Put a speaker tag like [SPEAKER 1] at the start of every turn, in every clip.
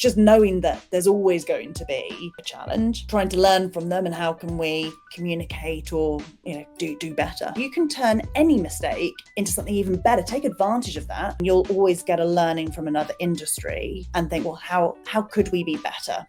[SPEAKER 1] just knowing that there's always going to be a challenge, trying to learn from them and how can we communicate or do better. You can turn any mistake into something even better. Take advantage of that. You'll always get a learning from another industry and think, well, how could we be better?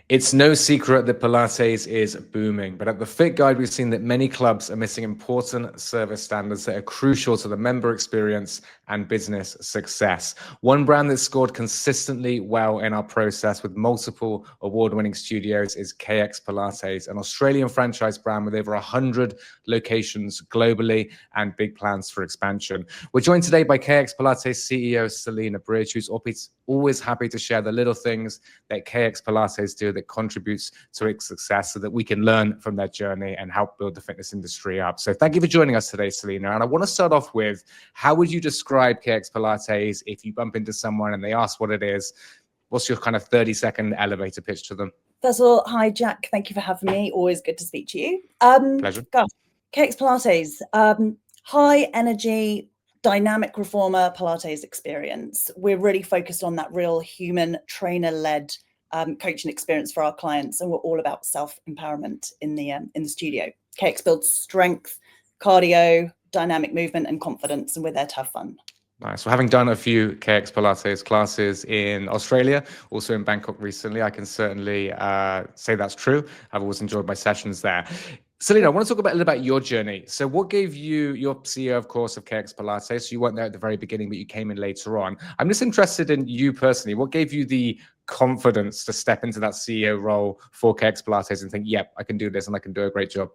[SPEAKER 2] It's no secret that Pilates is booming, but at the Fit Guide, we've seen that many clubs are missing important service standards that are crucial to the member experience and business success. One brand that scored consistently well in our process with multiple award-winning studios is KX Pilates, an Australian franchise brand with over 100 locations globally and big plans for expansion. We're joined today by KX Pilates CEO Selina Bridge, who's always happy to share the little things that KX Pilates do that contributes to its success so that we can learn from their journey and help build the fitness industry up. So thank you for joining us today, Selina. And I want to start off with, how would you describe KX Pilates if you bump into someone and they ask what it is? What's your kind of 30-second elevator pitch to them?
[SPEAKER 1] First of all, hi, Jack. Thank you for having me. Always good to speak to you.
[SPEAKER 2] Pleasure.
[SPEAKER 1] KX Pilates, high energy, dynamic reformer Pilates experience. We're really focused on that real human trainer-led coaching experience for our clients, and we're all about self-empowerment in the studio. KX builds strength, cardio, dynamic movement, and confidence, and we're there to have fun.
[SPEAKER 2] Nice. Well, having done a few KX Pilates classes in Australia, also in Bangkok recently, I can certainly say that's true. I've always enjoyed my sessions there. Selina, I want to talk a little about your journey. So what gave you, your CEO, of course, of KX Pilates, so you weren't there at the very beginning, but you came in later on. I'm just interested in you personally. What gave you the confidence to step into that CEO role for KX Pilates and think, yep, I can do this and I can do a great job?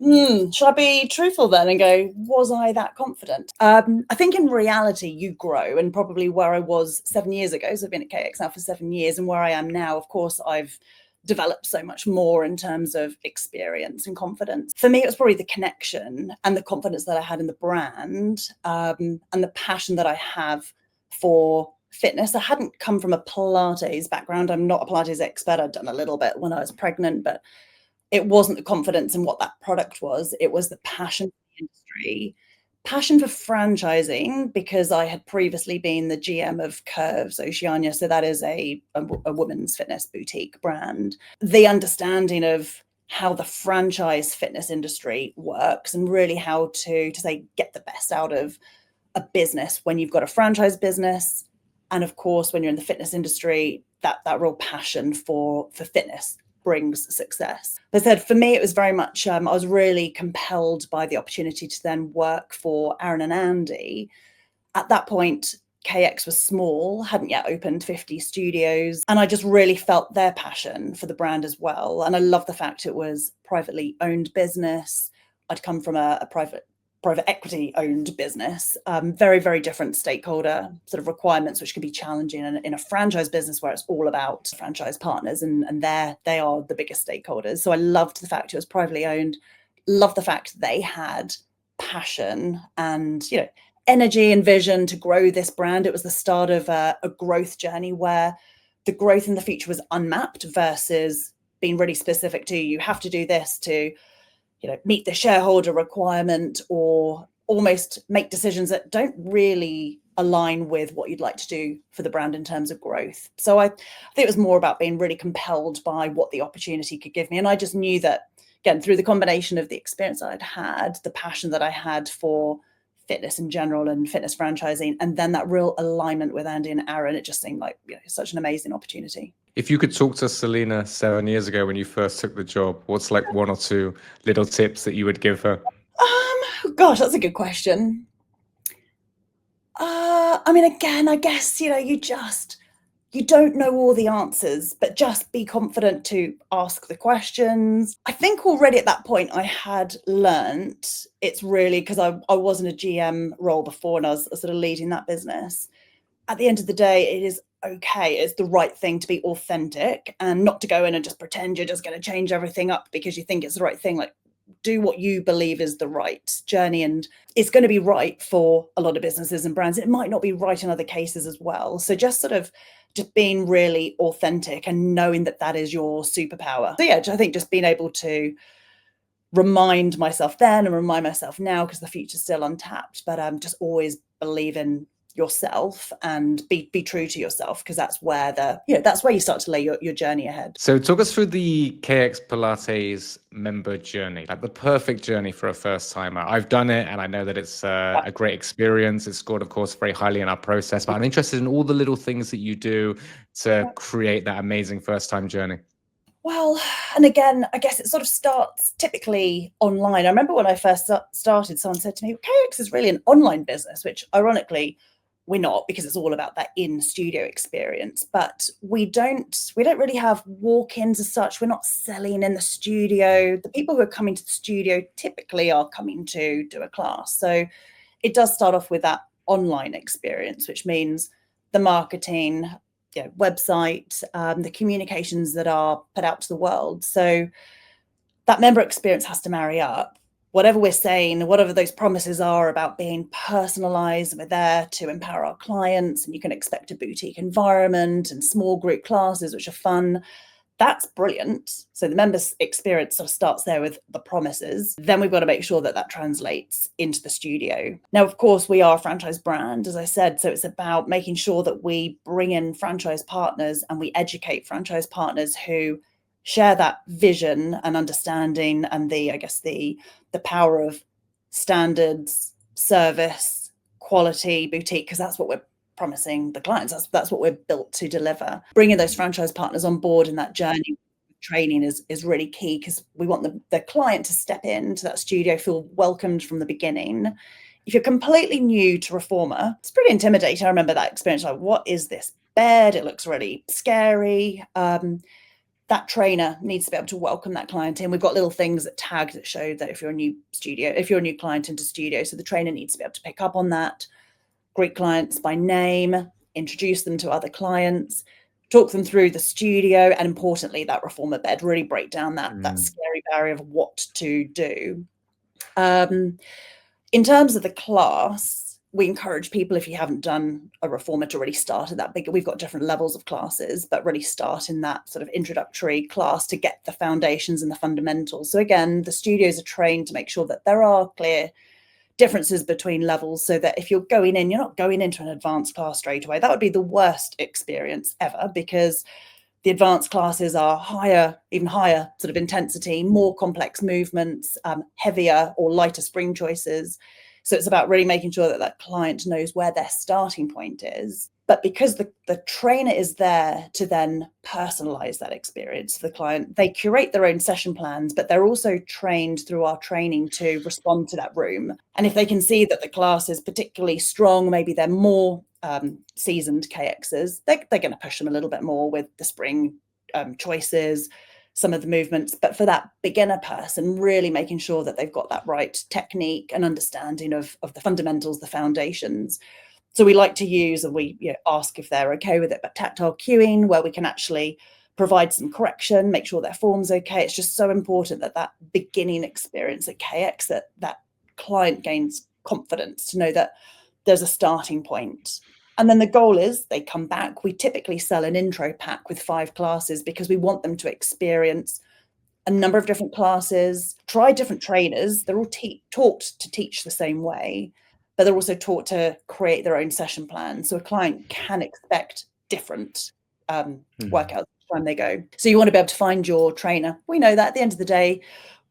[SPEAKER 1] Should I be truthful then and go, was I that confident? I think in reality, you grow, and probably where I was 7 years ago, so I've been at KX now for 7 years, and where I am now, of course, I've developed so much more in terms of experience and confidence. For me, it was probably the connection and the confidence that I had in the brand, and the passion that I have for fitness. I hadn't come from a Pilates background. I'm not a Pilates expert. I'd done a little bit when I was pregnant, but it wasn't the confidence in what that product was. It was the passion for the industry, passion for franchising, because I had previously been the GM of Curves Oceania. So that is a women's fitness boutique brand. The understanding of how the franchise fitness industry works and really how to say, get the best out of a business when you've got a franchise business. And of course, when you're in the fitness industry, that real passion for fitness brings success. As I said, for me, it was very much, I was really compelled by the opportunity to then work for Aaron and Andy. At that point, KX was small, hadn't yet opened 50 studios, and I just really felt their passion for the brand as well. And I love the fact it was privately owned business. I'd come from a private equity owned business, very, very different stakeholder sort of requirements, which can be challenging in a franchise business where it's all about franchise partners, and they are the biggest stakeholders. So I loved the fact it was privately owned, loved the fact they had passion and, energy and vision to grow this brand. It was the start of a growth journey where the growth in the future was unmapped versus being really specific to, you have to do this to meet the shareholder requirement, or almost make decisions that don't really align with what you'd like to do for the brand in terms of growth. So I think it was more about being really compelled by what the opportunity could give me. And I just knew that, again, through the combination of the experience I'd had, the passion that I had for fitness in general and fitness franchising, and then that real alignment with Andy and Aaron, it just seemed like such an amazing opportunity.
[SPEAKER 2] If you could talk to Selina 7 years ago when you first took the job, what's like one or two little tips that you would give her?
[SPEAKER 1] Gosh, that's a good question. Again, I guess, you don't know all the answers, but just be confident to ask the questions. I think already at that point I had learnt, it's really because I was in a GM role before and I was sort of leading that business. At the end of the day, it is okay. It's the right thing to be authentic and not to go in and just pretend you're just going to change everything up because you think it's the right thing. Like, do what you believe is the right journey, and it's going to be right for a lot of businesses and brands. It might not be right in other cases as well. So just being really authentic and knowing that is your superpower. So yeah, I think just being able to remind myself then and remind myself now, because the future's still untapped, but just always believe in yourself and be true to yourself, because that's where that's where you start to lay your journey ahead.
[SPEAKER 2] So talk us through the KX Pilates member journey, like the perfect journey for a first timer. I've done it and I know that it's a great experience. It's scored, of course, very highly in our process, but I'm interested in all the little things that you do to create that amazing first time journey.
[SPEAKER 1] Well, and again, I guess it sort of starts typically online. I remember when I first started, someone said to me, KX is really an online business, which ironically we're not, because it's all about that in-studio experience. But we don't really have walk-ins as such. We're not selling in the studio. The people who are coming to the studio typically are coming to do a class. So it does start off with that online experience, which means the marketing, website, the communications that are put out to the world. So that member experience has to marry up. Whatever we're saying, whatever those promises are about being personalized, we're there to empower our clients, and you can expect a boutique environment and small group classes, which are fun. That's brilliant. So the members experience sort of starts there with the promises. Then we've got to make sure that that translates into the studio. Now, of course, we are a franchise brand, as I said. So it's about making sure that we bring in franchise partners and we educate franchise partners who share that vision and understanding and the power of standards, service, quality, boutique, because that's what we're promising the clients. That's what we're built to deliver. Bringing those franchise partners on board in that journey training is really key, because we want the client to step into that studio, feel welcomed from the beginning. If you're completely new to reformer, it's pretty intimidating. I remember that experience, like, what is this bed? It looks really scary. That trainer needs to be able to welcome that client in. We've got little things that tag that show that if you're a new client into studio, so the trainer needs to be able to pick up on that, greet clients by name, introduce them to other clients, talk them through the studio, and importantly, that reformer bed, really break down that scary barrier of what to do. In terms of the class, we encourage people, if you haven't done a reformer, to really start at that big. We've got different levels of classes, but really start in that sort of introductory class to get the foundations and the fundamentals. So again, the studios are trained to make sure that there are clear differences between levels, so that if you're going in, you're not going into an advanced class straight away. That would be the worst experience ever, because the advanced classes are even higher sort of intensity, more complex movements, heavier or lighter spring choices. So it's about really making sure that that client knows where their starting point is. But because the trainer is there to then personalize that experience for the client, they curate their own session plans, but they're also trained through our training to respond to that room. And if they can see that the class is particularly strong, maybe they're more seasoned KXs, they're going to push them a little bit more with the spring choices, some of the movements. But for that beginner person, really making sure that they've got that right technique and understanding of the fundamentals, the foundations. So we like to use, and we ask if they're okay with it, but tactile cueing, where we can actually provide some correction, make sure their form's okay. It's just so important that beginning experience at KX, that client gains confidence to know that there's a starting point. And then the goal is they come back. We typically sell an intro pack with 5 classes, because we want them to experience a number of different classes, try different trainers. They're all taught to teach the same way, but they're also taught to create their own session plan. So a client can expect different workouts each time they go. So you want to be able to find your trainer. We know that at the end of the day,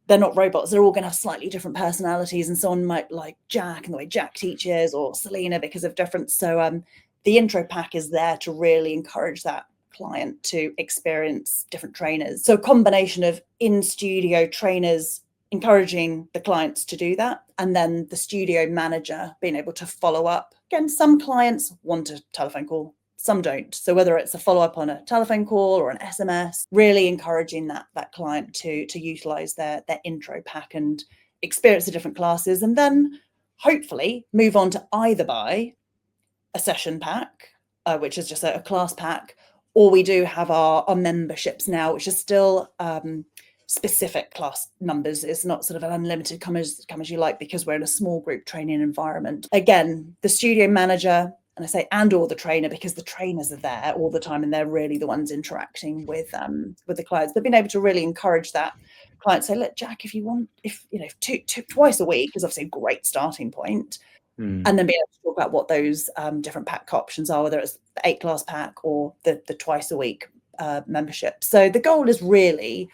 [SPEAKER 1] they're not robots. They're all going to have slightly different personalities, and someone might like Jack and the way Jack teaches, or Selina because of difference. So the intro pack is there to really encourage that client to experience different trainers. So a combination of in-studio trainers encouraging the clients to do that, and then the studio manager being able to follow up. Again, some clients want a telephone call, some don't. So whether it's a follow-up on a telephone call or an SMS, really encouraging that client to utilize their intro pack and experience the different classes, and then hopefully move on to either buy a session pack, which is just a class pack, or we do have our memberships now, which is still specific class numbers. It's not sort of an unlimited come as you like, because we're in a small group training environment. Again, the studio manager, and I say or the trainer, because the trainers are there all the time and they're really the ones interacting with the clients. They've been able to really encourage that clients say, look, Jack, if you want, twice a week is obviously a great starting point. And then be able to talk about what those different pack options are, whether it's the 8-class pack or the twice a week membership. So the goal is really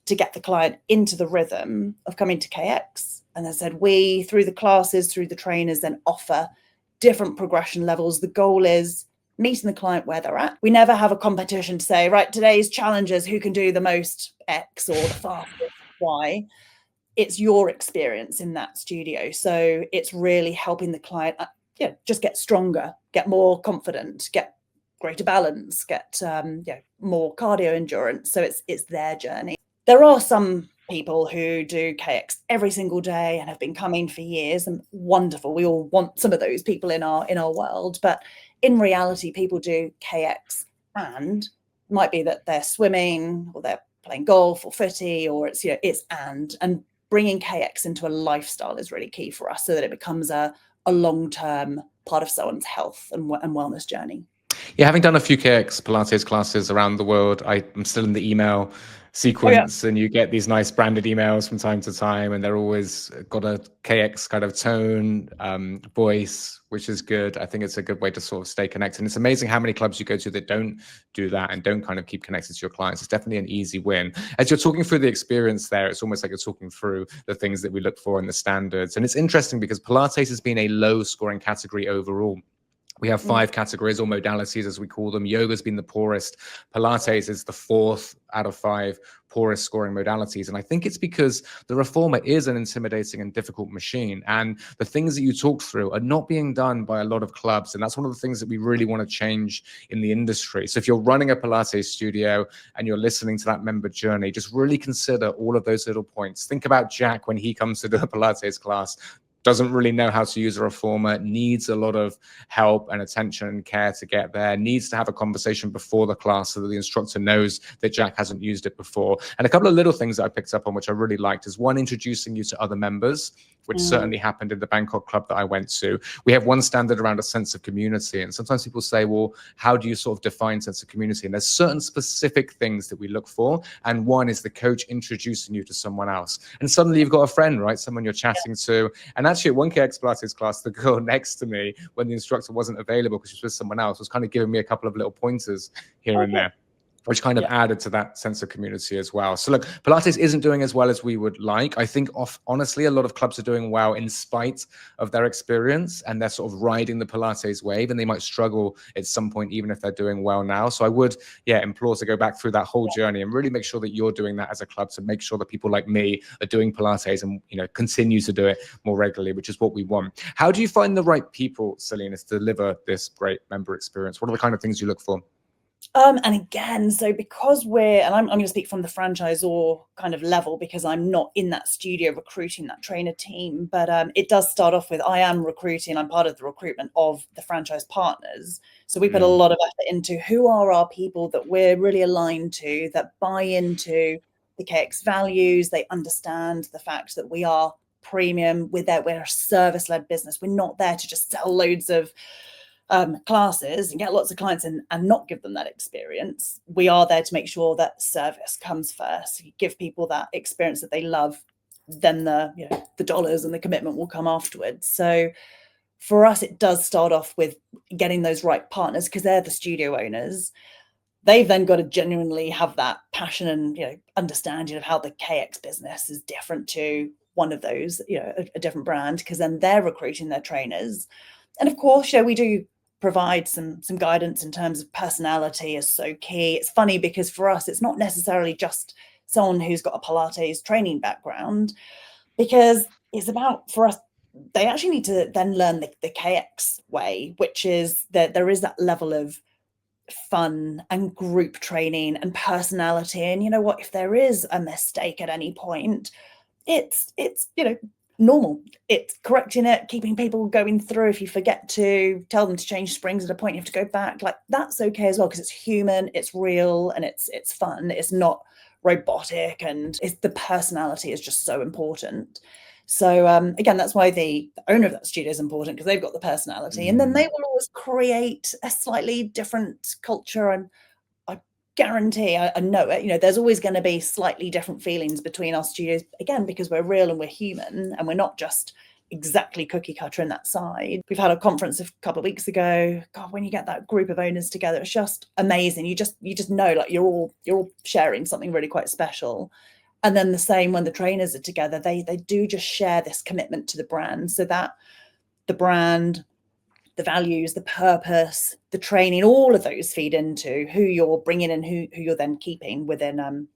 [SPEAKER 1] to get the client into the rhythm of coming to KX. And as I said, we, through the classes, through the trainers, then offer different progression levels. The goal is meeting the client where they're at. We never have a competition to say, right, today's challenges, who can do the most X or the fastest Y. It's your experience in that studio. So it's really helping the client just get stronger, get more confident, get greater balance, get more cardio endurance. So it's their journey. There are some people who do KX every single day and have been coming for years, and wonderful. We all want some of those people in our world, but in reality, people do KX and might be that they're swimming or they're playing golf or footy, or it's and bringing KX into a lifestyle is really key for us, so that it becomes a long-term part of someone's health and wellness journey.
[SPEAKER 2] Yeah, having done a few KX Pilates classes around the world, I'm still in the email sequence, and you get these nice branded emails from time to time, and they're always got a KX kind of tone, voice, which is good. I think it's a good way to sort of stay connected. And it's amazing how many clubs you go to that don't do that and don't kind of keep connected to your clients. It's definitely an easy win. As you're talking through the experience there, it's almost like you're talking through the things that we look for in the standards. And it's interesting because Pilates has been a low scoring category overall. We have 5 categories or modalities, as we call them. Yoga's been the poorest. Pilates is the 4th out of 5 poorest scoring modalities. And I think it's because the reformer is an intimidating and difficult machine. And the things that you talked through are not being done by a lot of clubs. And that's one of the things that we really want to change in the industry. So if you're running a Pilates studio and you're listening to that member journey, just really consider all of those little points. Think about Jack when he comes to do a Pilates class. Doesn't really know how to use a reformer, needs a lot of help and attention and care to get there, needs to have a conversation before the class so that the instructor knows that Jack hasn't used it before. And a couple of little things that I picked up on, which I really liked, is one, introducing you to other members, which certainly happened in the Bangkok club that I went to. We have one standard around a sense of community. And sometimes people say, well, how do you sort of define sense of community? And there's certain specific things that we look for. And one is the coach introducing you to someone else. And suddenly you've got a friend, right? Someone you're chatting to. And actually at one KX Pilates class, the girl next to me, when the instructor wasn't available because she was with someone else, was kind of giving me a couple of little pointers here and there, which kind of added to that sense of community as well. So look, Pilates isn't doing as well as we would like. I think honestly, a lot of clubs are doing well in spite of their experience, and they're sort of riding the Pilates wave, and they might struggle at some point, even if they're doing well now. So I would, implore to go back through that whole journey and really make sure that you're doing that as a club, to make sure that people like me are doing Pilates and, continue to do it more regularly, which is what we want. How do you find the right people, Selina, to deliver this great member experience? What are the kind of things you look for?
[SPEAKER 1] And again, so because I'm going to speak from the franchisor kind of level, because I'm not in that studio recruiting that trainer team, but it does start off with, I am recruiting, I'm part of the recruitment of the franchise partners. So we put a lot of effort into who are our people that we're really aligned to, that buy into the KX values. They understand the fact that we are premium, we're a service-led business. We're not there to just sell loads of classes and get lots of clients and not give them that experience. We are there to make sure that service comes first. You give people that experience that they love, then the dollars and the commitment will come afterwards. So for us, it does start off with getting those right partners, because they're the studio owners. They've then got to genuinely have that passion and understanding of how the KX business is different to one of those, a different brand, because then they're recruiting their trainers. And of course, we do provide some guidance in terms of personality is so key. It's funny because for us, it's not necessarily just someone who's got a Pilates training background, because it's about, for us, they actually need to then learn the KX way, which is that there is that level of fun and group training and personality. And you know what, if there is a mistake at any point, it's normal. It's correcting it, keeping people going through. If you forget to tell them to change springs at a point, you have to go back. Like, that's okay as well, because it's human, it's real, and it's fun. It's not robotic, and the personality is just so important. So again, that's why the owner of that studio is important, because they've got the personality, and then they will always create a slightly different culture. And guarantee, I know it, you know, there's always going to be slightly different feelings between our studios, again, because we're real and we're human and we're not just exactly cookie cutter in that side. We've had a conference a couple of weeks ago. God, when you get that group of owners together, it's just amazing. You just know, like, you're all sharing something really quite special. And then the same when the trainers are together, they do just share this commitment to the brand, so that the brand, the values, the purpose, the training, all of those feed into who you're bringing in, who you're then keeping within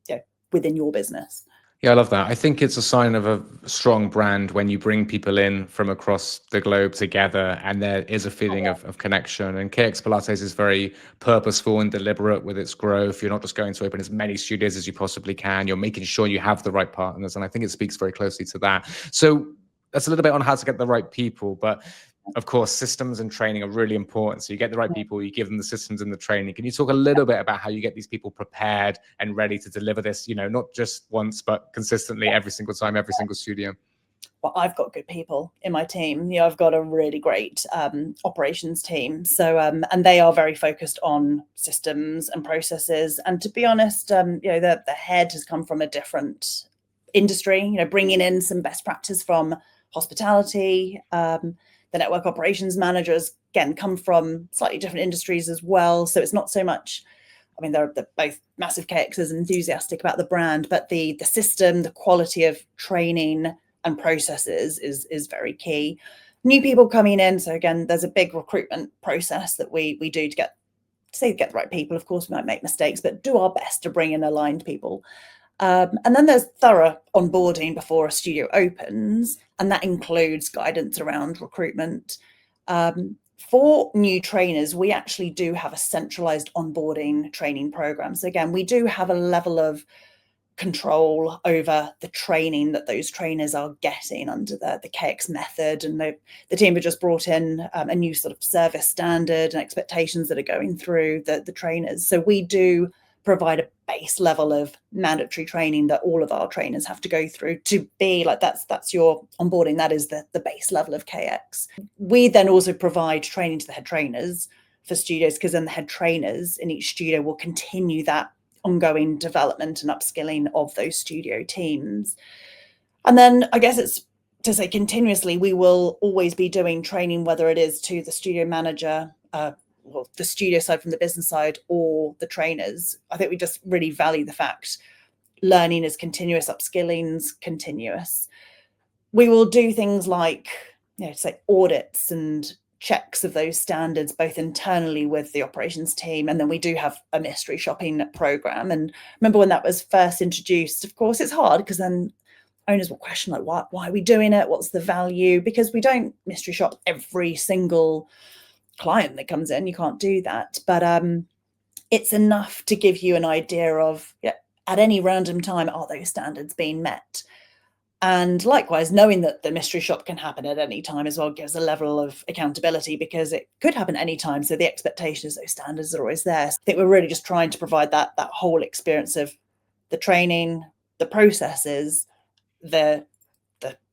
[SPEAKER 1] within your business.
[SPEAKER 2] Yeah, I love that. I think it's a sign of a strong brand when you bring people in from across the globe together and there is a feeling of connection. And KX Pilates is very purposeful and deliberate with its growth. You're not just going to open as many studios as you possibly can. You're making sure you have the right partners. And I think it speaks very closely to that. So that's a little bit on how to get the right people. But of course, systems and training are really important. So you get the right people, you give them the systems and the training. Can you talk a little bit about how you get these people prepared and ready to deliver this, you know, not just once, but consistently every single time, every single studio?
[SPEAKER 1] Well, I've got good people in my team. You know, I've got a really great operations team. So, and they are very focused on systems and processes. And to be honest, you know, the head has come from a different industry, you know, bringing in some best practice from hospitality. The network operations managers, again, come from slightly different industries as well. So it's not so much, I mean, they're both massive KXers, enthusiastic about the brand, but the system, the quality of training and processes is very key. New people coming in. So again, there's a big recruitment process that we do to get the right people. Of course, we might make mistakes, but do our best to bring in aligned people. And then there's thorough onboarding before a studio opens, and that includes guidance around recruitment. For new trainers, we actually do have a centralized onboarding training program. So again, we do have a level of control over the training that those trainers are getting under the KX method. And the team have just brought in a new sort of service standard and expectations that are going through the trainers. So we do provide a base level of mandatory training that all of our trainers have to go through to be like, that's your onboarding. That is the base level of KX. We then also provide training to the head trainers for studios, because then the head trainers in each studio will continue that ongoing development and upskilling of those studio teams. And then I guess it's to say continuously, we will always be doing training, whether it is to the studio manager, well, the studio side from the business side, or the trainers. I think we just really value the fact learning is continuous, upskilling's continuous. We will do things like, you know, say audits and checks of those standards, both internally with the operations team, and then we do have a mystery shopping program. And remember when that was first introduced, of course, it's hard because then owners will question, like, why are we doing it? What's the value? Because we don't mystery shop every single client that comes in. You can't do that. But it's enough to give you an idea of, yeah, at any random time, are those standards being met? And likewise, knowing that the mystery shop can happen at any time as well gives a level of accountability, because it could happen at any time. So the expectation is those standards are always there. So I think we're really just trying to provide that whole experience of the training, the processes, the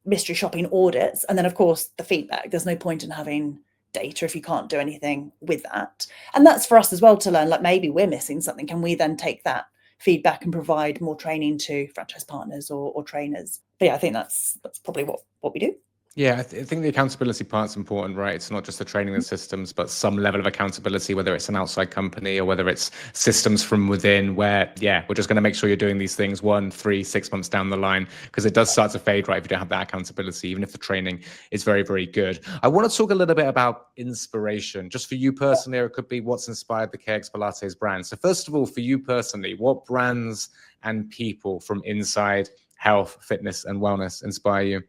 [SPEAKER 1] mystery shopping audits, and then of course the feedback. There's no point in having data if you can't do anything with that. And that's for us as well to learn, like, maybe we're missing something. Can we then take that feedback and provide more training to franchise partners or trainers? But yeah, I think that's probably what we do.
[SPEAKER 2] Yeah, I think the accountability part's important, right? It's not just the training and systems, but some level of accountability, whether it's an outside company or whether it's systems from within, where, yeah, we're just going to make sure you're doing these things 1, 3, 6 months down the line, because it does start to fade, right, if you don't have that accountability, even if the training is very, very good. I want to talk a little bit about inspiration, just for you personally, or it could be what's inspired the KX Pilates brand. So first of all, for you personally, what brands and people from inside health, fitness, and wellness inspire you?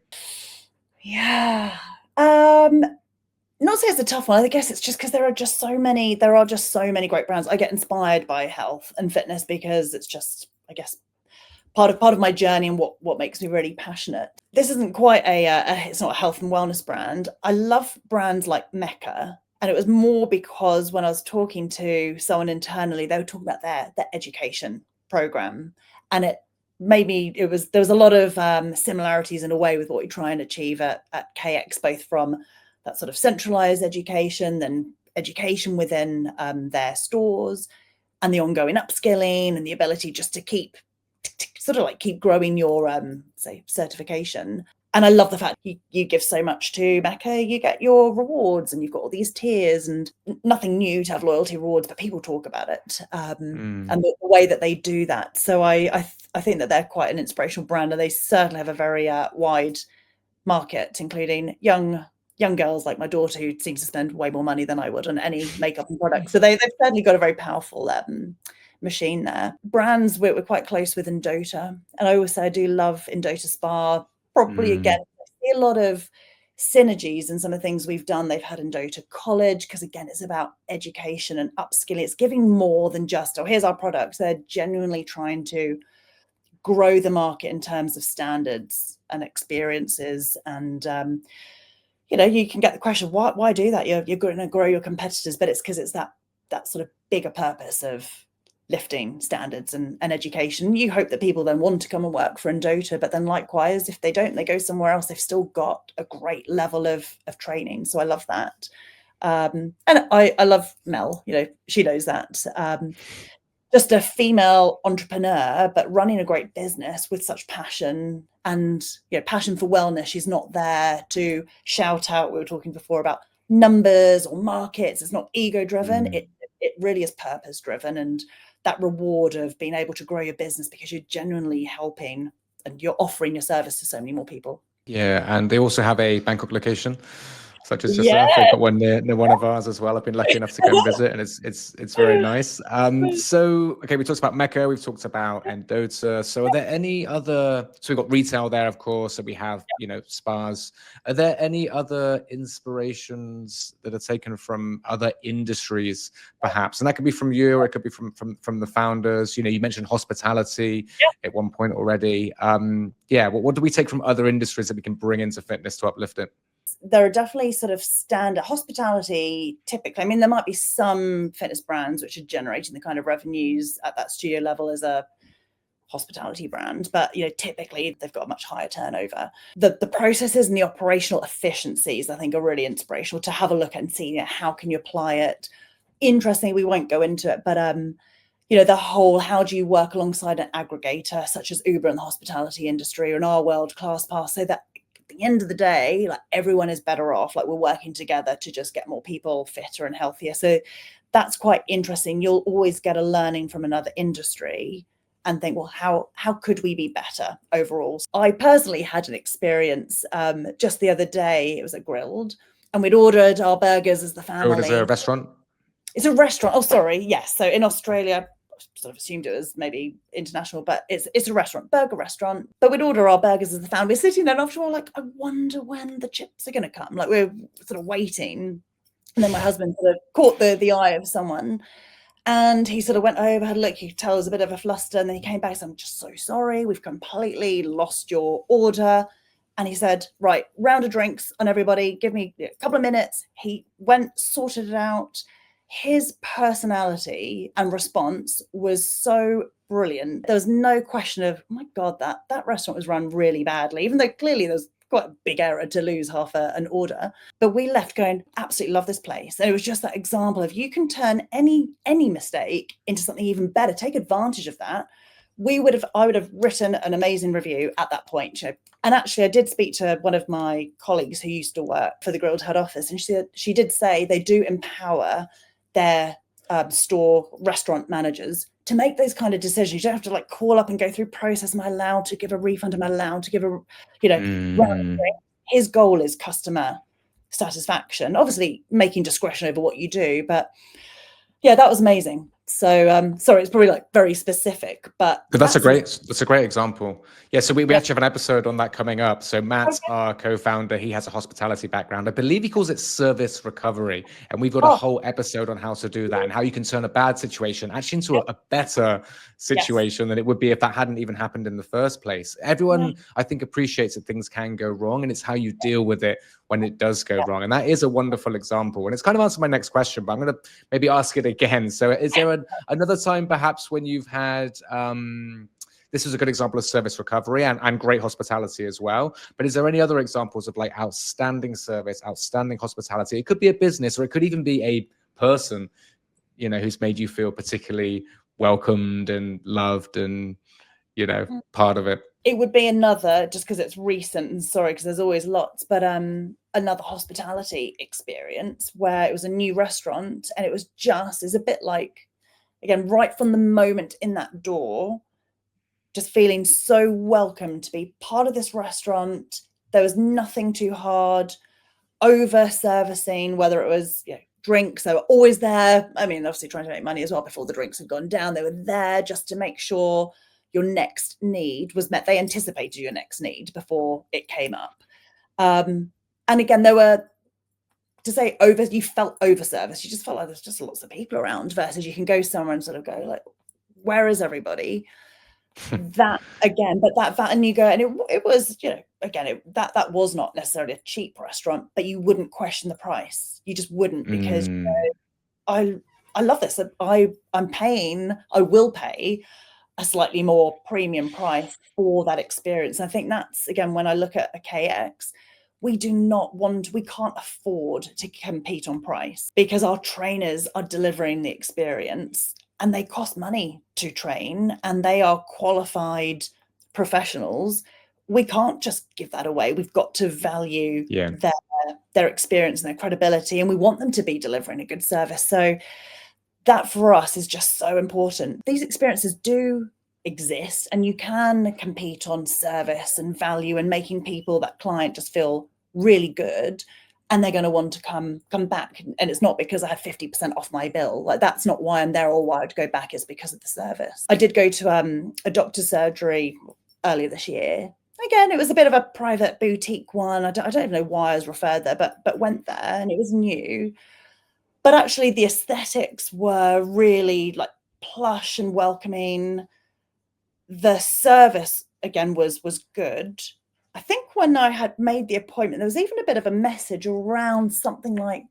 [SPEAKER 1] Yeah. Not say it's a tough one. I guess it's just because there are just so many great brands. I get inspired by health and fitness because it's just, I guess, part of my journey and what makes me really passionate. This isn't quite it's not a health and wellness brand. I love brands like Mecca, and it was more because when I was talking to someone internally, they were talking about their education program, and it made me, there was a lot of similarities in a way with what we try and achieve at KX, both from that sort of centralized education, then education within their stores, and the ongoing upskilling and the ability just to keep sort of like keep growing your say certification. And I love the fact you give so much to Mecca, you get your rewards and you've got all these tiers, and nothing new to have loyalty rewards, but people talk about it and the way that they do that. So I think that they're quite an inspirational brand, and they certainly have a very wide market, including young girls like my daughter, who seems to spend way more money than I would on any makeup and products. So they've certainly got a very powerful machine there. Brands we're quite close with Indota, and I also do love Indota Spa. Probably again, I see a lot of synergies in some of the things we've done. They've had Indota College, because again, it's about education and upskilling. It's giving more than just, oh, here's our products. They're genuinely trying to grow the market in terms of standards and experiences. And you know, you can get the question, why do that? You're going to grow your competitors, but it's because it's that sort of bigger purpose of lifting standards and education. You hope that people then want to come and work for Indota, but then likewise, if they don't, they go somewhere else. They've still got a great level of training. So I love that. And I love Mel, you know, she knows that. Just a female entrepreneur, but running a great business with such passion and, you know, passion for wellness. She's not there to shout out. We were talking before about numbers or markets. It's not ego driven. It really is purpose driven, and that reward of being able to grow your business because you're genuinely helping and you're offering your service to so many more people.
[SPEAKER 2] Yeah, and they also have a Bangkok location, such as yourself. They've got one near one of ours as well. I've been lucky enough to go and visit, and it's very nice. So okay, we talked about Mecca, we've talked about Indota. So are there any other? So we've got retail there, of course. So we have, you know, spas. Are there any other inspirations that are taken from other industries, perhaps? And that could be from you, or it could be from the founders. You know, you mentioned hospitality at one point already. Yeah, what do we take from other industries that we can bring into fitness to uplift it?
[SPEAKER 1] There are definitely sort of standard hospitality. Typically, I mean, there might be some fitness brands which are generating the kind of revenues at that studio level as a hospitality brand, but, you know, typically they've got a much higher turnover. The processes and the operational efficiencies, I think, are really inspirational to have a look at and see, you know, how can you apply it. Interestingly, we won't go into it, but you know, the whole, how do you work alongside an aggregator such as Uber in the hospitality industry, or in our world, ClassPass, so that at the end of the day, like, everyone is better off. Like, we're working together to just get more people fitter and healthier. So that's quite interesting. You'll always get a learning from another industry and think, well, how could we be better overall? I personally had an experience just the other day. It was at Grilled, and we'd ordered our burgers as the family.
[SPEAKER 2] Grilled is a restaurant?
[SPEAKER 1] It's a restaurant. Oh, sorry. Yes. So in Australia, I sort of assumed it was maybe international, but it's a restaurant, burger restaurant. But we'd order our burgers as the family. We're sitting there, and after all, like, I wonder when the chips are going to come. Like, we're sort of waiting. And then my husband sort of caught the eye of someone, and he sort of went over, had a look. He could tell there was a bit of a fluster, and then he came back and said, I'm just so sorry. We've completely lost your order. And he said, right, round of drinks on everybody. Give me a couple of minutes. He went, sorted it out. His personality and response was so brilliant. There was no question of, oh my God, that restaurant was run really badly, even though clearly there was quite a big error to lose half an order. But we left going, absolutely love this place. And it was just that example of, you can turn any mistake into something even better. Take advantage of that. I would have written an amazing review at that point. You know? And actually, I did speak to one of my colleagues who used to work for the Grilled head office, and she did say they do empower their restaurant managers to make those kind of decisions. You don't have to like call up and go through process. Am I allowed to give a refund? Am I allowed to give a, you know, his goal is customer satisfaction, obviously making discretion over what you do. But yeah, that was amazing. So sorry, it's probably like very specific, but
[SPEAKER 2] that's a great example. Yeah, so we actually have an episode on that coming up. So Matt, our co-founder, he has a hospitality background. I believe he calls it service recovery, and we've got a whole episode on how to do that and how you can turn a bad situation actually into a better situation than it would be if that hadn't even happened in the first place. Everyone, I think, appreciates that things can go wrong, and it's how you deal with it when it does go wrong. And that is a wonderful example. And it's kind of answered my next question, but I'm going to maybe ask it again. So is there another time perhaps when you've had, this is a good example of service recovery and great hospitality as well, but is there any other examples of like outstanding service, outstanding hospitality? It could be a business, or it could even be a person who's made you feel particularly welcomed and loved and, part of it?
[SPEAKER 1] It would be another, just because it's recent, and sorry, because there's always lots, but another hospitality experience where it was a new restaurant, and it's a bit like, again, right from the moment in that door, just feeling so welcome to be part of this restaurant. There was nothing too hard, over servicing, whether it was drinks, they were always there. I mean, obviously trying to make money as well before the drinks had gone down. They were there just to make sure your next need was met. They anticipated your next need before it came up. And again, there were, to say you felt over service. You just felt like there's just lots of people around, versus you can go somewhere and sort of go like, where is everybody? That again, but that and you go, and it was, again, that was not necessarily a cheap restaurant, but you wouldn't question the price. You just wouldn't, because I love this. I will pay a slightly more premium price for that experience. I think that's, again, when I look at a KX, we can't afford to compete on price, because our trainers are delivering the experience and they cost money to train and they are qualified professionals. We can't just give that away. We've got to value their experience and their credibility, and we want them to be delivering a good service. So that for us is just so important. These experiences do exist, and you can compete on service and value and making people, that client, just feel really good, and they're going to want to come back. And it's not because I have 50% off my bill. Like, that's not why I'm there, or why I'd go back, is because of the service. I did go to a doctor's surgery earlier this year. Again, it was a bit of a private boutique one. I don't even know why I was referred there, but went there, and it was new. But actually the aesthetics were really like plush and welcoming. The service, again, was good. I think when I had made the appointment, there was even a bit of a message around something like,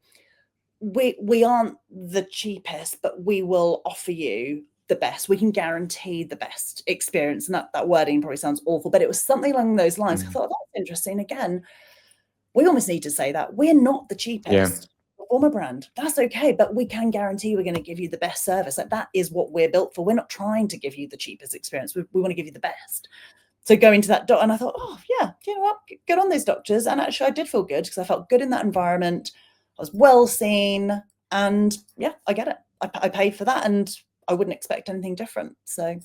[SPEAKER 1] we aren't the cheapest, but we will offer you the best. We can guarantee the best experience. And that wording probably sounds awful, but it was something along those lines. I thought, that's interesting. Again, we almost need to say that we're not the cheapest performer brand. That's okay, but we can guarantee we're going to give you the best service. Like, that is what we're built for. We're not trying to give you the cheapest experience. We want to give you the best. So going to that and I thought, oh yeah, you know what, good on those doctors. And actually I did feel good, because I felt good in that environment. I was well seen, and yeah, I get it. I paid for that, and I wouldn't expect anything different. So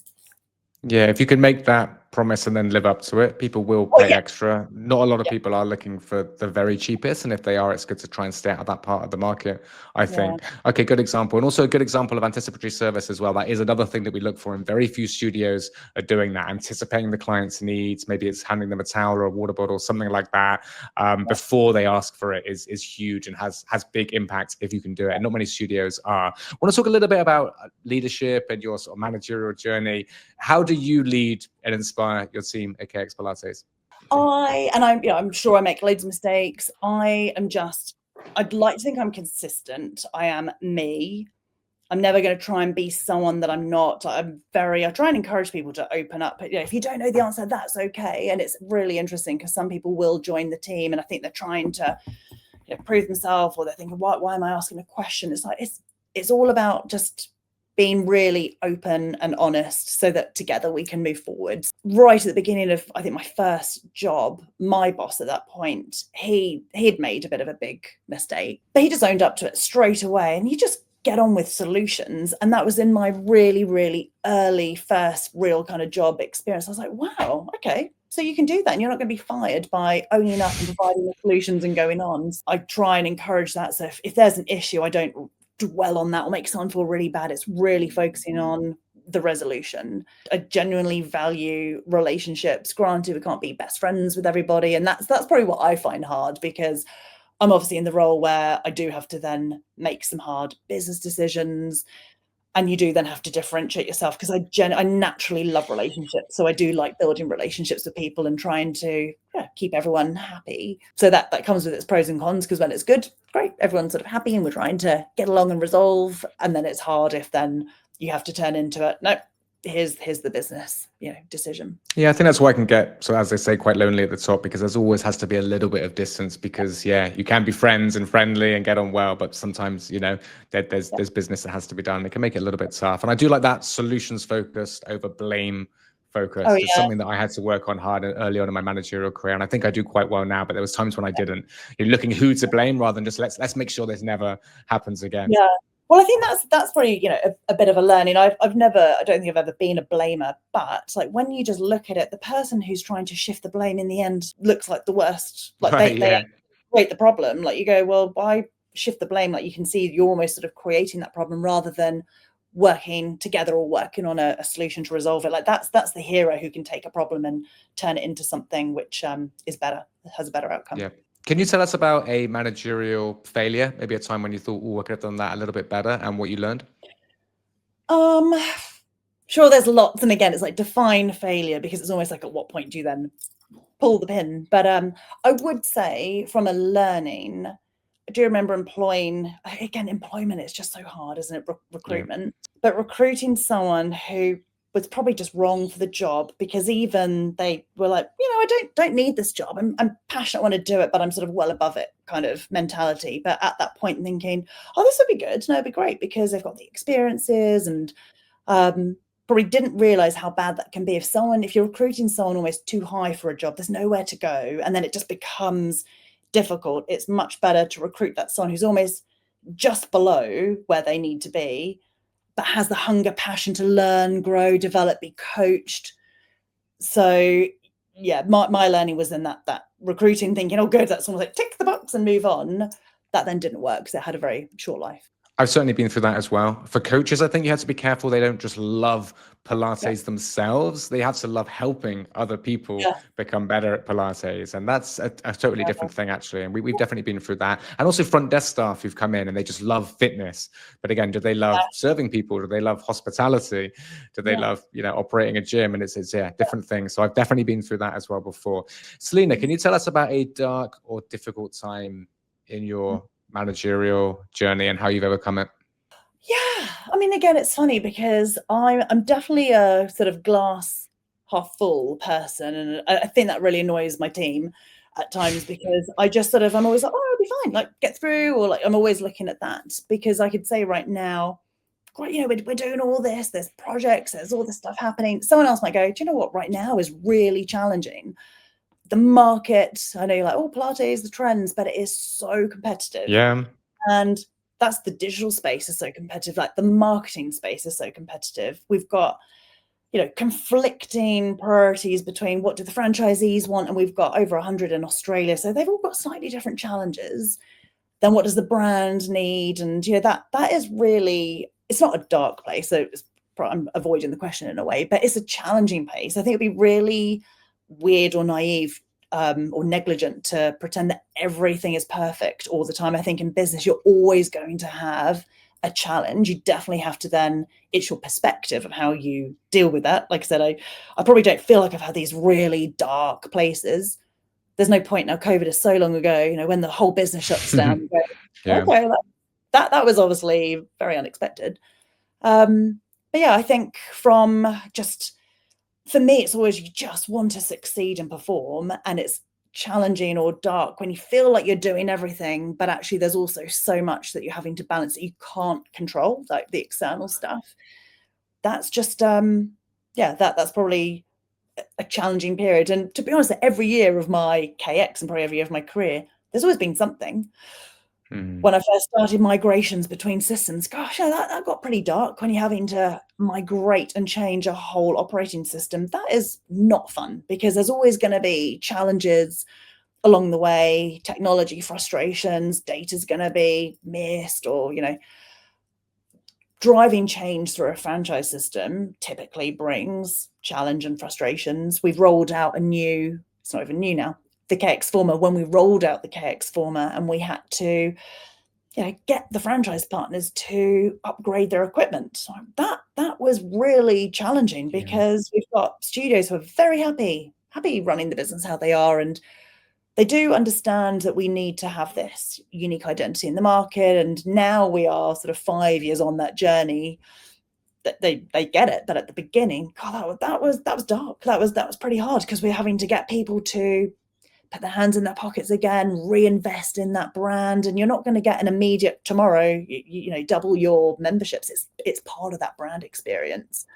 [SPEAKER 2] yeah, if you can make that promise and then live up to it, people will pay extra. Not a lot of people are looking for the very cheapest, and if they are, it's good to try and stay out of that part of the market, I think. Okay, good example. And also a good example of anticipatory service as well. That is another thing that we look for, and very few studios are doing that, anticipating the client's needs. Maybe it's handing them a towel or a water bottle, something like that, before they ask for it is huge, and has big impact if you can do it. And not many studios are. I want to talk a little bit about leadership and your sort of managerial journey. How do you lead and inspire your team at KX Pilates?
[SPEAKER 1] I'm sure I make loads of mistakes. I'd like to think I'm consistent. I am me. I'm never going to try and be someone that I'm not. I try and encourage people to open up. But, if you don't know the answer, that's okay. And it's really interesting, because some people will join the team, and I think they're trying to prove themselves, or they're thinking, why am I asking a question? It's like, it's all about just being really open and honest, so that together we can move forward. Right at the beginning of, I think, my first job, my boss at that point, he'd made a bit of a big mistake, but he just owned up to it straight away, and you just get on with solutions. And that was in my really, really early first real kind of job experience. I was like, wow, okay, so you can do that, and you're not going to be fired by owning up and providing the solutions and going on. I try and encourage that. So if there's an issue, I don't dwell on that or make someone feel really bad. It's really focusing on the resolution. I genuinely value relationships. Granted, we can't be best friends with everybody, and that's probably what I find hard, because I'm obviously in the role where I do have to then make some hard business decisions, and you do then have to differentiate yourself, because I naturally love relationships. So I do like building relationships with people and trying to keep everyone happy. So that comes with its pros and cons, because when it's good, great, everyone's sort of happy and we're trying to get along and resolve. And then it's hard if then you have to turn into it, no, here's the business, decision.
[SPEAKER 2] Yeah, I think that's why I can get, so as they say, quite lonely at the top, because there's always has to be a little bit of distance, because you can be friends and friendly and get on well, but sometimes, there's business that has to be done. It can make it a little bit tough. And I do like that solutions focused over blame
[SPEAKER 1] Oh
[SPEAKER 2] focused. It's
[SPEAKER 1] yeah.
[SPEAKER 2] something that I had to work on hard early on in my managerial career. And I think I do quite well now, but there was times when I didn't. You're looking who to blame rather than just let's make sure this never happens again.
[SPEAKER 1] Yeah. Well, I think that's probably, a bit of a learning. I don't think I've ever been a blamer, but like when you just look at it, the person who's trying to shift the blame in the end looks like the worst. Like
[SPEAKER 2] Right,
[SPEAKER 1] they create the problem. Like you go, well, why shift the blame? Like you can see you're almost sort of creating that problem rather than working together or working on a solution to resolve it. Like that's the hero who can take a problem and turn it into something which is better, has a better outcome.
[SPEAKER 2] Yeah. Can you tell us about a managerial failure? Maybe a time when you thought, oh, I could have done that a little bit better, and what you learned?
[SPEAKER 1] Sure, there's lots. And again, it's like define failure, because it's almost like at what point do you then pull the pin? But I would say from a learning, I do remember employment is just so hard, isn't it? Recruitment. Yeah. But recruiting someone who was probably just wrong for the job, because even they were like, I don't need this job. I'm passionate, I want to do it, but I'm sort of well above it kind of mentality. But at that point thinking, oh, this would be good. No, it'd be great because they've got the experiences, and probably didn't realize how bad that can be. If you're recruiting someone almost too high for a job, there's nowhere to go. And then it just becomes difficult. It's much better to recruit that someone who's almost just below where they need to be, but has the hunger, passion to learn, grow, develop, be coached. So yeah, my learning was in that recruiting, thinking, oh good, that's almost like tick the box and move on. That then didn't work because it had a very short life.
[SPEAKER 2] I've certainly been through that as well. For coaches, I think you have to be careful. They don't just love Pilates themselves. They have to love helping other people become better at Pilates. And that's a totally different thing, actually. And we've definitely been through that. And also front desk staff who've come in and they just love fitness. But again, do they love serving people? Do they love hospitality? Do they love, operating a gym? And it's different things. So I've definitely been through that as well before. Selina, can you tell us about a dark or difficult time in your managerial journey and how you've overcome it?
[SPEAKER 1] Yeah, I mean, again, it's funny because I'm definitely a sort of glass half full person, and I think that really annoys my team at times, because I just sort of, I'm always like, oh, I'll be fine, like get through, or like I'm always looking at that, because I could say right now, great, we're doing all this, there's projects, there's all this stuff happening. Someone else might go, do you know what, right now is really challenging. The market, I know you're like, oh, Pilates, the trends, but it is so competitive.
[SPEAKER 2] Yeah.
[SPEAKER 1] And that's the digital space is so competitive. Like the marketing space is so competitive. We've got, conflicting priorities between what do the franchisees want, and we've got over 100 in Australia. So they've all got slightly different challenges. Then what does the brand need? And, that is really, it's not a dark place. So I'm avoiding the question in a way, but it's a challenging place. I think it'd be really weird or naive or negligent to pretend that everything is perfect all the time. I think in business, you're always going to have a challenge. You definitely have to then, it's your perspective of how you deal with that. Like I said, I probably don't feel like I've had these really dark places. There's no point now. COVID is so long ago, when the whole business shuts down. Okay, that was obviously very unexpected. But yeah, I think for me, it's always you just want to succeed and perform, and it's challenging or dark when you feel like you're doing everything, but actually there's also so much that you're having to balance that you can't control, like the external stuff. That's just that's probably a challenging period. And to be honest, every year of my KX and probably every year of my career, there's always been something. When I first started migrations between systems, gosh, that got pretty dark when you're having to migrate and change a whole operating system. That is not fun, because there's always going to be challenges along the way, technology frustrations, data's going to be missed, or, driving change through a franchise system typically brings challenge and frustrations. We've rolled out it's not even new now, the KX Former. When we rolled out the KX Former and we had to get the franchise partners to upgrade their equipment. So that was really challenging, because we've got studios who are very happy running the business how they are, and they do understand that we need to have this unique identity in the market. And now we are sort of 5 years on that journey. they get it. But at the beginning, God, that was dark. That was pretty hard, because we're having to get people to put their hands in their pockets again, reinvest in that brand. And you're not going to get an immediate tomorrow, double your memberships. It's part of that brand experience.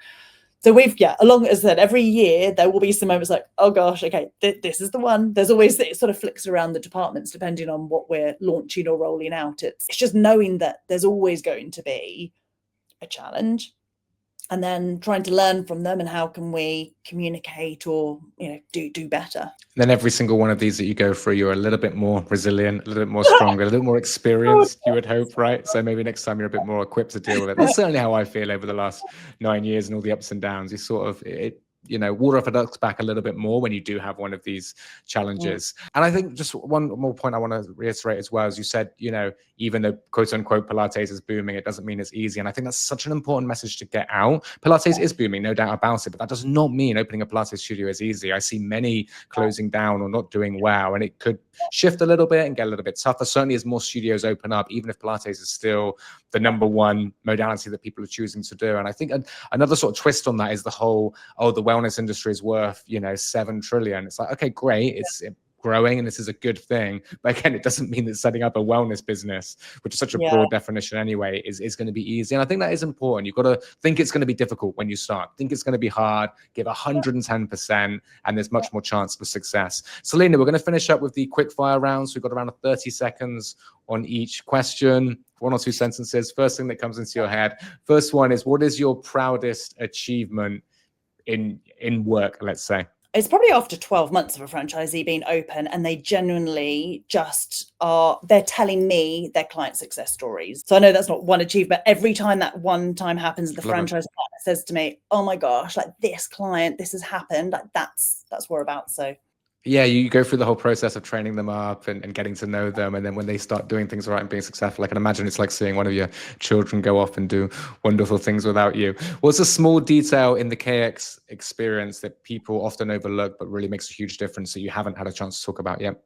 [SPEAKER 1] So we've, along as I said, every year there will be some moments like, oh gosh, okay, this is the one. There's always, it sort of flicks around the departments depending on what we're launching or rolling out. It's just knowing that there's always going to be a challenge, and then trying to learn from them and how can we communicate or do better.
[SPEAKER 2] And then every single one of these that you go through, you're a little bit more resilient, a little bit more stronger, a little more experienced, you would hope, right? So maybe next time you're a bit more equipped to deal with it. That's certainly how I feel over the last 9 years and all the ups and downs. You sort of water off a duck's back a little bit more when you do have one of these challenges. And I think just one more point I want to reiterate as well, as you said, even though quote unquote Pilates is booming, it doesn't mean it's easy. And I think that's such an important message to get out. Pilates is booming, no doubt about it, but that does not mean opening a Pilates studio is easy. I see many closing down or not doing well, and it could shift a little bit and get a little bit tougher. Certainly as more studios open up, even if Pilates is still the number one modality that people are choosing to do. And I think another sort of twist on that is the whole, the wellness industry is worth, 7 trillion. It's like, okay, great. It's growing and this is a good thing. But again, it doesn't mean that setting up a wellness business, which is such a broad definition anyway, is going to be easy. And I think that is important. You've got to think it's going to be difficult when you start. Think it's going to be hard, give 110%, and there's much more chance for success. Selina, we're going to finish up with the quick fire rounds. We've got around 30 seconds on each question, 1 or 2 sentences. First thing that comes into your head. First one is, what is your proudest achievement in work, let's say?
[SPEAKER 1] It's probably after 12 months of a franchisee being open, and they genuinely just they're telling me their client success stories. So I know that's not one achievement. Every time that one time happens, the franchise partner says to me, oh my gosh, like this client, this has happened. Like that's what we're about. So
[SPEAKER 2] yeah, you go through the whole process of training them up and getting to know them. And then when they start doing things right and being successful, I can imagine it's like seeing one of your children go off and do wonderful things without you. What's a small detail in the KX experience that people often overlook, but really makes a huge difference that you haven't had a chance to talk about yet?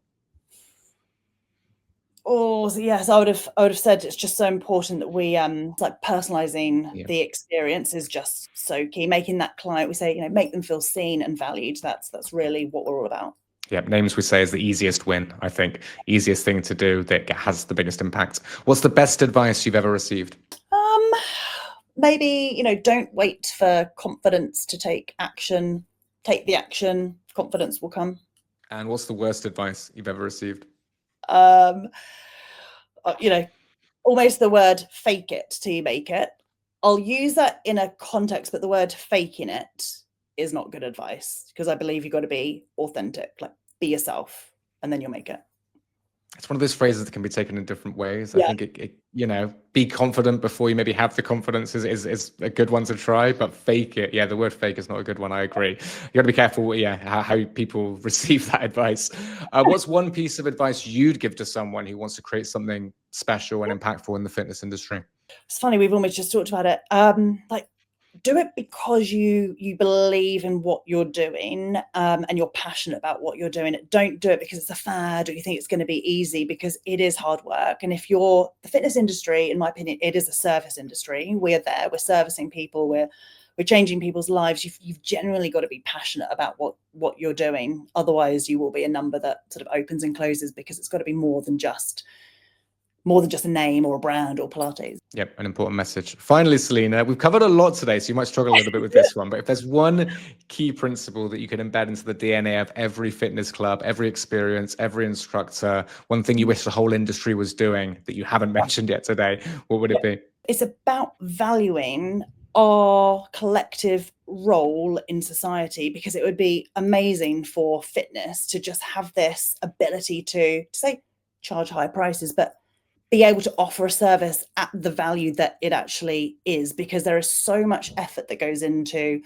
[SPEAKER 1] Oh, so yes, I would have said it's just so important that we like personalizing the experience is just so key. Making that client, we say, make them feel seen and valued. That's really what we're all about.
[SPEAKER 2] Yeah, names we say is the easiest win, I think. Easiest thing to do that has the biggest impact. What's the best advice you've ever received?
[SPEAKER 1] Maybe, don't wait for confidence to take action. Take the action, confidence will come.
[SPEAKER 2] And what's the worst advice you've ever received?
[SPEAKER 1] Almost the word fake it till you make it. I'll use that in a context, but the word faking it is not good advice, because I believe you've got to be authentic, like be yourself, and then you'll make it.
[SPEAKER 2] It's one of those phrases that can be taken in different ways. I think be confident before you maybe have the confidence is a good one to try, but fake it. Yeah, the word fake is not a good one. I agree. You got to be careful. How people receive that advice. What's one piece of advice you'd give to someone who wants to create something special and impactful in the fitness industry?
[SPEAKER 1] It's funny, we've almost just talked about it. Do it because you believe in what you're doing, and you're passionate about what you're doing. Don't do it because it's a fad or you think it's going to be easy, because it is hard work. And if you're the fitness industry, in my opinion, it is a service industry. We're servicing people, we're changing people's lives. You've generally got to be passionate about what you're doing. Otherwise you will be a number that sort of opens and closes, because it's got to be more than just a name or a brand or Pilates.
[SPEAKER 2] Yep, an important message. Finally, Selina, we've covered a lot today, so you might struggle a little bit with this one, but if there's one key principle that you could embed into the DNA of every fitness club, every experience, every instructor, one thing you wish the whole industry was doing that you haven't mentioned yet today, what would it be?
[SPEAKER 1] It's about valuing our collective role in society, because it would be amazing for fitness to just have this ability to say charge high prices, but be able to offer a service at the value that it actually is, because there is so much effort that goes into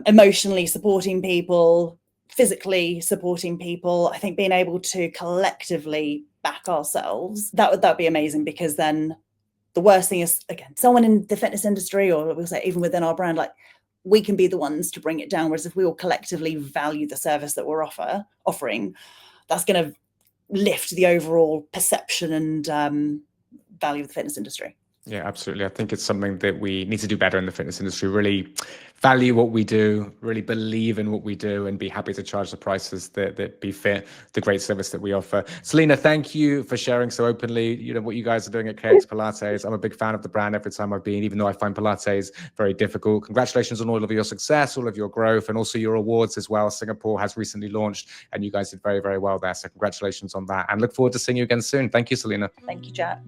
[SPEAKER 1] emotionally supporting people, physically supporting people. I think being able to collectively back ourselves, that would be amazing, because then the worst thing is, again, someone in the fitness industry, or we'll say even within our brand, like we can be the ones to bring it down. Whereas if we all collectively value the service that we're offering, that's going to lift the overall perception and value of the fitness industry.
[SPEAKER 2] Yeah, absolutely. I think it's something that we need to do better in the fitness industry. Really value what we do, really believe in what we do, and be happy to charge the prices that befit the great service that we offer. Selina, thank you for sharing so openly, what you guys are doing at KX Pilates. I'm a big fan of the brand every time I've been, even though I find Pilates very difficult. Congratulations on all of your success, all of your growth, and also your awards as well. Singapore has recently launched, and you guys did very, very well there. So congratulations on that, and look forward to seeing you again soon. Thank you, Selina.
[SPEAKER 1] Thank you, Jack.